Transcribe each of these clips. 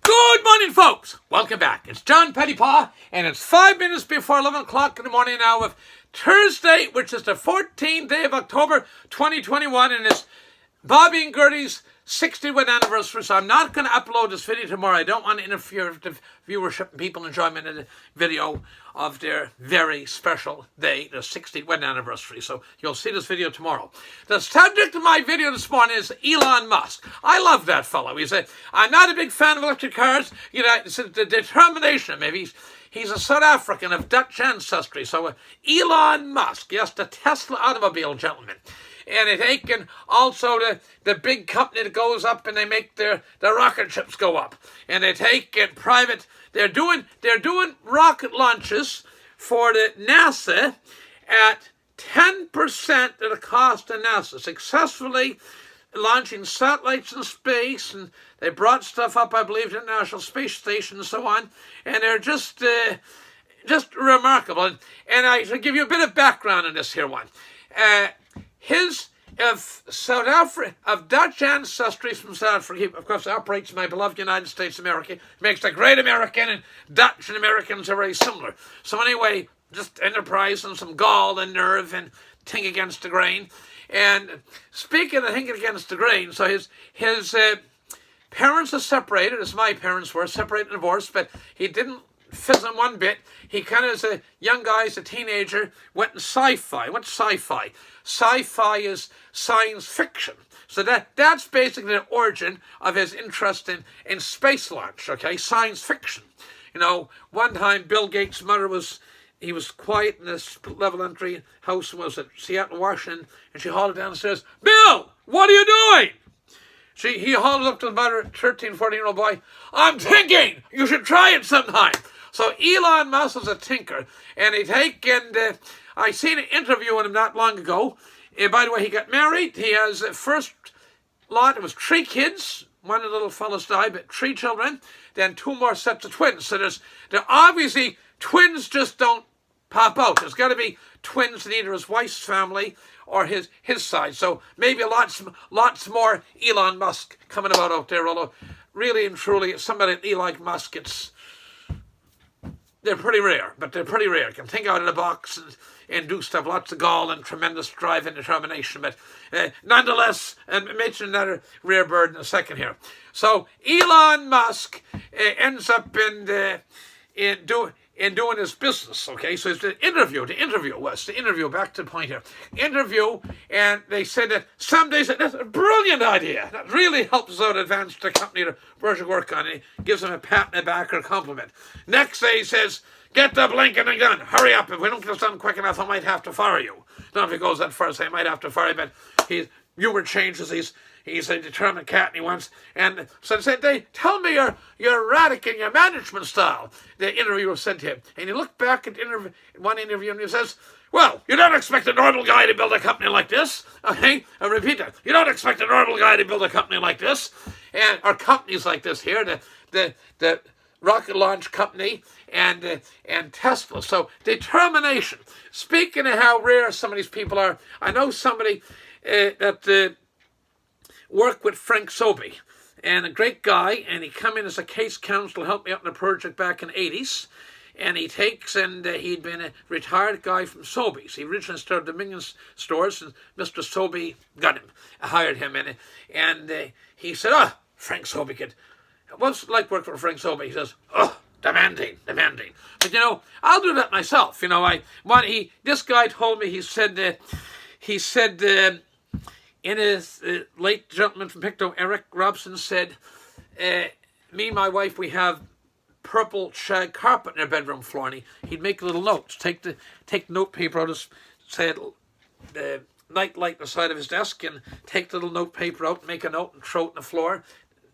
Good morning, folks. Welcome back. It's John Pettipas, and it's 5 minutes before 11 o'clock in the morning now of Thursday, which is the 14th day of October 2021, and it's Bobby and Gertie's 61st anniversary, so I'm not going to upload this video tomorrow. I don't want to interfere with the viewership and people enjoyment of the video of their very special day, their 61st anniversary. So you'll see this video tomorrow. The subject of my video this morning is Elon Musk. I love that fellow. He said, I'm not a big fan of electric cars. You know, it's the determination of him. He's a South African of Dutch ancestry. So Elon Musk, yes, the Tesla automobile gentleman. And it taken also the big company that goes up and they make the rocket ships go up. And they take it private. They're doing rocket launches for the NASA at 10% of the cost of NASA. Successfully launching satellites in space, and they brought stuff up, I believe, to the International Space Station and so on. And they're just remarkable. And I should give you a bit of background on this here one. His South Africa, of Dutch ancestry from South Africa, he, of course, operates in my beloved United States of America, makes a great American, and Dutch and Americans are very similar. So anyway, just enterprise and some gall and nerve and think against the grain. And speaking of thinking against the grain, so his parents are separated, as my parents were, separated and divorced, but he didn't fizzle one bit. He kind of, as a young guy, as a teenager, went in sci-fi. Sci-fi is science fiction. So that's basically the origin of his interest in space launch, okay? Science fiction. You know, one time Bill Gates' mother was quiet in this level entry house, was at Seattle, Washington, and she hauled down and says, Bill, what are you doing? He hauled up to the mother, 13, 14-year-old boy, I'm thinking, you should try it sometime. So Elon Musk is a tinker, and I seen an interview with him not long ago. By the way, he got married. He has first lot, it was 3 kids. One of the little fellas died, but 3 children. Then 2 more sets of twins. So they're obviously, twins just don't pop out. There's got to be twins in either his wife's family or his side. So maybe lots more Elon Musk coming about out there. Although really and truly, somebody like Elon Musk, they're pretty rare, but they're pretty rare. Can think out of the box and do stuff, lots of gall and tremendous drive and determination. But nonetheless, and mention another rare bird in a second here. So Elon Musk ends up in doing his business, okay? So it's the interview, back to the point here. Interview, and they said that some days, that's a brilliant idea. That really helps out advance the company to virtual work on it. He gives them a pat on the back or a compliment. Next day he says, get the blinking and done. Hurry up. If we don't get this done quick enough, I might have to fire you. Not if he goes that far, say I might have to fire you, but his humor changes. He's a determined cat, and he wants. And so they tell me you're erratic in your management style. The interviewer said to him, and he looked back at one interview and he says, well, you don't expect a normal guy to build a company like this. Okay, I repeat that. You don't expect a normal guy to build a company like this, or companies like this here. The rocket launch company and Tesla. So determination. Speaking of how rare some of these people are, I know somebody that worked with Frank Sobey, and a great guy, and he come in as a case counsel to help me out in a project back in the 80s, and he'd been a retired guy from Sobeys. He originally started Dominion stores, and Mr. Sobey got him, hired him, and he said, Frank Sobey what's it like working for Frank Sobey? He says, demanding. But you know, I'll do that myself. You know, this guy told me, he said, in his late gentleman from Pictou, Eric Robson, said, me and my wife, we have purple shag carpet in our bedroom floor, and he'd make little notes, take the note paper out, said the night light on the side of his desk, and take the little note paper out, make a note, and throw it on the floor.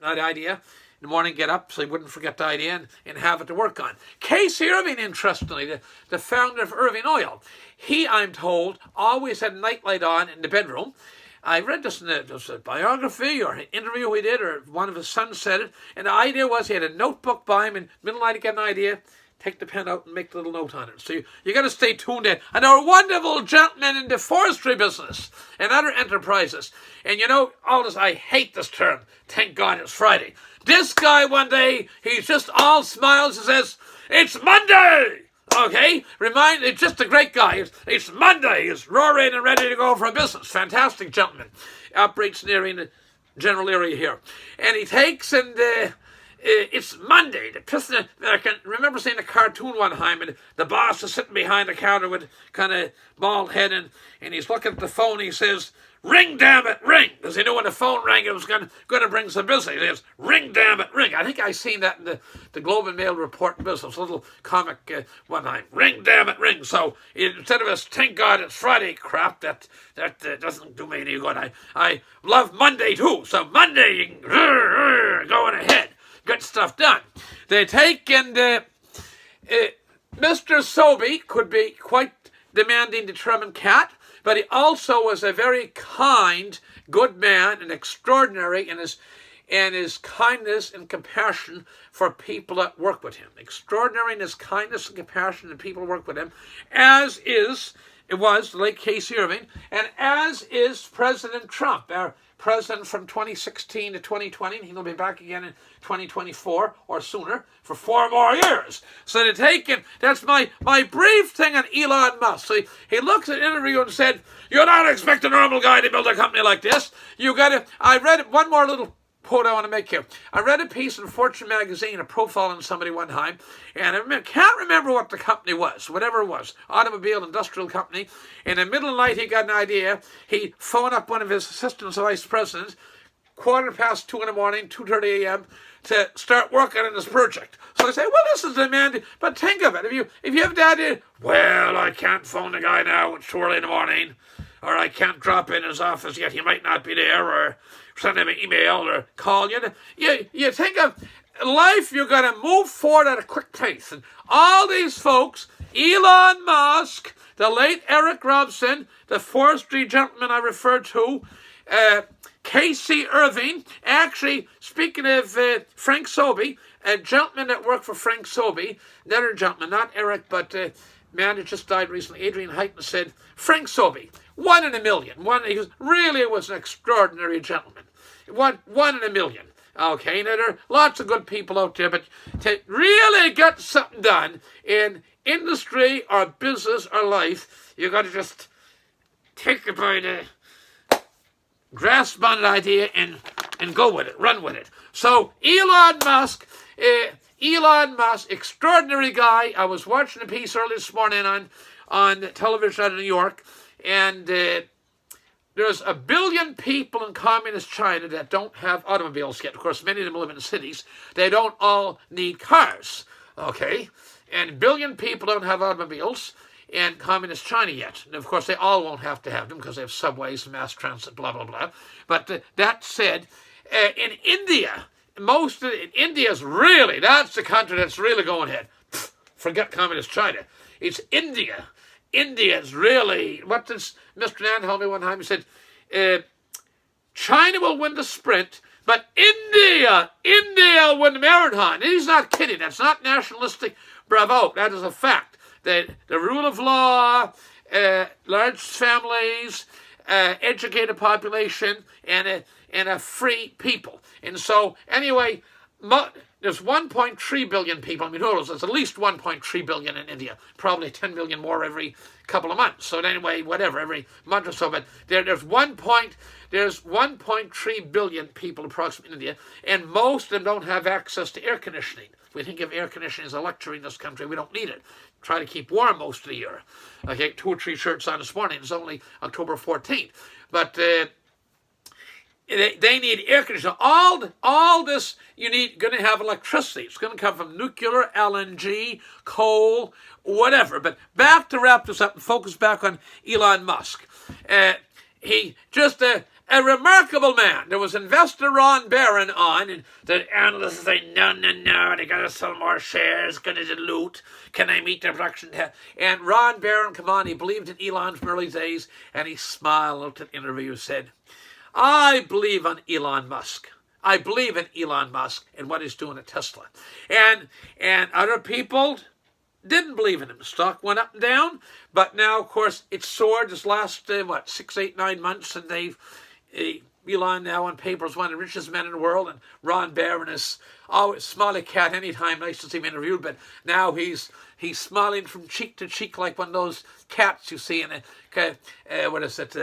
That idea. In the morning, get up so he wouldn't forget the idea and have it to work on. Casey Irving, interestingly, the founder of Irving Oil, he, I'm told, always had a nightlight on in the bedroom. I read this in a biography or an interview he did, or one of his sons said it, and the idea was he had a notebook by him, and middle of the night to get an idea, take the pen out and make a little note on it. So you got to stay tuned in. And there are wonderful gentlemen in the forestry business and other enterprises. And you know, all this, I hate this term, thank God it's Friday. This guy one day, he's just all smiles and says, "It's Monday!" Okay, it's just a great guy. It's Monday. He's roaring and ready to go for a business. Fantastic gentleman. Operates in the general area here. And he takes and it's Monday. I can remember seeing a cartoon one time, and the boss is sitting behind the counter with kind of bald head, and he's looking at the phone. He says, "Ring, damn it, ring!" Because he knew when the phone rang, it was going to bring some business. He says, "Ring, damn it, ring!" I think I seen that in the Globe and Mail report business, a little comic one time. "Ring, damn it, ring!" So instead of us, "Thank God it's Friday," crap, that doesn't do me any good. I love Monday too. So Monday, you can going ahead, get stuff done. They take and Mr. Sobey could be quite demanding, determined cat. But he also was a very kind, good man, and extraordinary in his kindness and compassion for people that work with him. Extraordinary in his kindness and compassion to people who work with him, as was the late Casey Irving, and as is President Trump, our president from 2016 to 2020, and he'll be back again in 2024 or sooner for 4 more years. So to take him, that's my brief thing on Elon Musk. So he looks at an interview and said, "You're not expecting a normal guy to build a company like this. I read one more little quote I want to make here. I read a piece in Fortune magazine, a profile on somebody one time, and I can't remember what the company was, whatever it was, automobile, industrial company. In the middle of the night, he got an idea. He phoned up one of his assistant vice presidents, 2:15 in the morning, 2:30 a.m., to start working on this project. So I say, well, this is demanding, but think of it. If you have the idea, well, I can't phone the guy now, it's too early in the morning, or I can't drop in his office yet, he might not be there, or send him an email or call you. You think of life, you're going to move forward at a quick pace. And all these folks, Elon Musk, the late Eric Robson, the forestry gentleman I referred to, Casey Irving, actually, speaking of Frank Sobey, a gentleman that worked for Frank Sobey, another gentleman, not Eric, but man that just died recently, Adrian Heighton, said, Frank Sobey, 1 in a million. He really was an extraordinary gentleman. 1 in a million. Okay, now there are lots of good people out there, but to really get something done in industry or business or life, you got to just take it by the grasp on an idea and go with it, run with it. So Elon Musk, extraordinary guy. I was watching a piece early this morning on television out of New York, and there's 1 billion people in communist China that don't have automobiles yet. Of course, many of them live in cities. They don't all need cars, okay? And 1 billion people don't have automobiles in communist China yet. And of course, they all won't have to have them because they have subways, mass transit, blah, blah, blah. But that said, in India, India's really, that's the country that's really going ahead. Forget communist China. It's India. India's really, what does Mr. Nan tell me one time? He said, China will win the sprint, but India will win the marathon. And he's not kidding. That's not nationalistic bravo. That is a fact. The rule of law, large families, educated population, and a free people. And so, anyway, there's 1.3 billion people. I mean, who knows? There's at least 1.3 billion in India. Probably 10 million more every couple of months. So anyway, whatever, every month or so. But there's 1.3 billion people approximately in India, and most of them don't have access to air conditioning. We think of air conditioning as a luxury in this country. We don't need it. Try to keep warm most of the year. I get 2 or 3 shirts on this morning. It's only October 14th. But they need air conditioning. All this, going to have electricity. It's going to come from nuclear, LNG, coal, whatever. But back to wrap this up and focus back on Elon Musk. He just a remarkable man. There was investor Ron Barron on, and the analysts say, no, they got to sell more shares, going to dilute. Can I meet the production? And Ron Barron, come on, he believed in Elon from early days, and he smiled, looked at the interview, said, I believe in Elon Musk. I believe in Elon Musk and what he's doing at Tesla. And other people didn't believe in him. The stock went up and down, but now, of course, it soared this last, 6, 8, 9 months, and Elon now on paper is one of the richest men in the world, and Ron Barron is always smiley cat anytime. Nice to see him interviewed, but now he's smiling from cheek to cheek like one of those cats you see in what is it,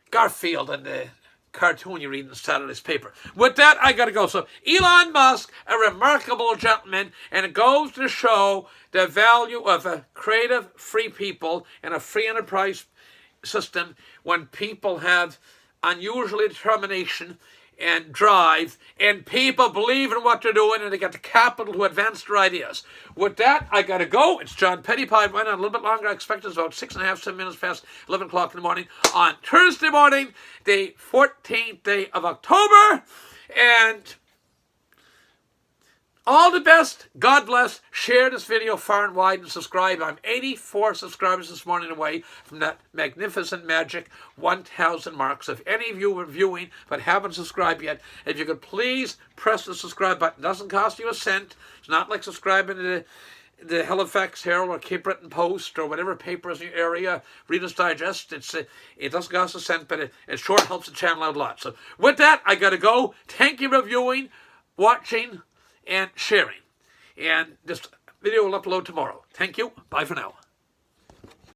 Garfield and the cartoon you read in Saturday's paper. With that, I got to go. So Elon Musk, a remarkable gentleman, and it goes to show the value of a creative, free people and a free enterprise system when people have unusual determination and drive, and people believe in what they're doing, and they get the capital to advance their ideas. With that, I gotta go. It's John Pettipas. Went on a little bit longer. I expect it's about 7 minutes past 11 o'clock in the morning on Thursday morning, the 14th day of October, and all the best. God bless. Share this video far and wide and subscribe. I'm 84 subscribers this morning away from that magnificent magic 1,000 marks. If any of you are viewing but haven't subscribed yet, if you could please press the subscribe button. It doesn't cost you a cent. It's not like subscribing to the Halifax Herald or Cape Breton Post or whatever papers in your area, Reader's Digest. It doesn't cost a cent, but it sure helps the channel out a lot. So with that, I got to go. Thank you for viewing, watching, and sharing. And this video will upload tomorrow. Thank you. Bye for now.